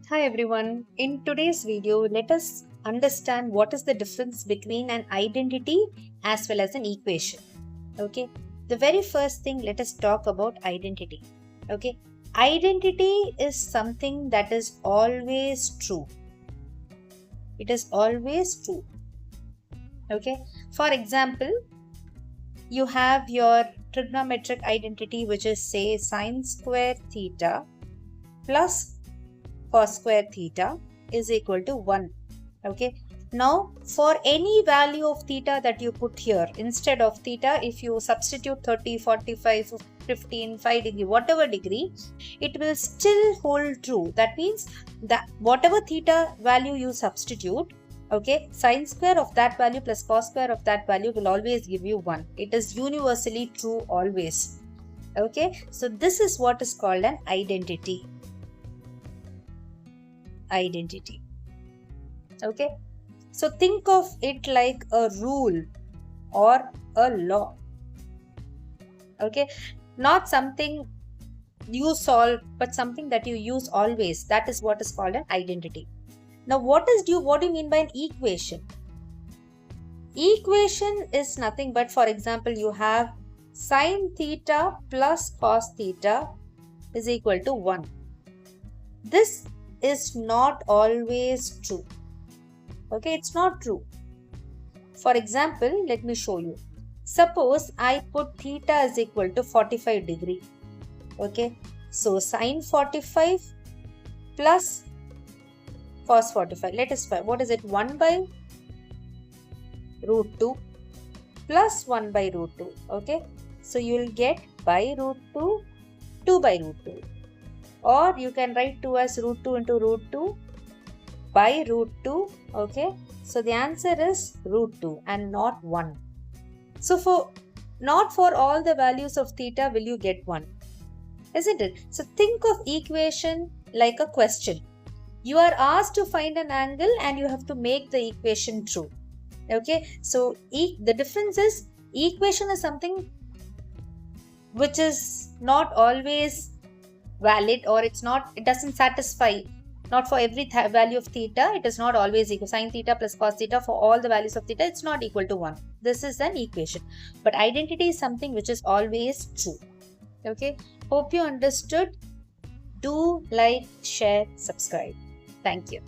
Hi everyone. In today's video, let us understand what is the difference between an identity as well as an equation. Okay. The very first thing, let us talk about identity. Okay. Identity is something that is always true. It is always true. Okay. For example, you have your trigonometric identity, which is say sine square theta plus cos square theta is equal to 1. Okay. Now, for any value of theta that you put here, instead of theta, if you substitute 30, 45, 15, 5 degree, whatever degree, it will still hold true. That means that whatever theta value you substitute, okay, sine square of that value plus cos square of that value will always give you 1. It is universally true always. Okay. So, this is what is called an identity. Okay, so think of it like a rule or a law. Okay, not something you solve, but something that you use always. That is what is called an identity. Now, what do you mean by an equation? Equation is nothing but, for example, you have sine theta plus cos theta is equal to 1. This is not always true. Okay, it's not true. For example, let me show you. Suppose I put theta is equal to 45 degree. Okay, so sine 45 plus cos 45. Let us find what is it? 1 by root 2 plus 1 by root 2. Okay, so you will get by root 2, 2 by root 2. Or you can write 2 as root 2 into root 2 by root 2. Okay, so the answer is root 2 and not 1. So not for all the values of theta will you get 1, isn't it? So think of equation like a question. You are asked to find an angle and you have to make the equation true. Okay, so the difference is equation is something which is not always valid, or it doesn't satisfy. Not for every value of theta, it is not always equal. Sine theta plus cos theta, for all the values of theta, it's not equal to 1. This is an equation. But identity is something which is always true. Okay. Hope you understood. Do like, share, subscribe. Thank you.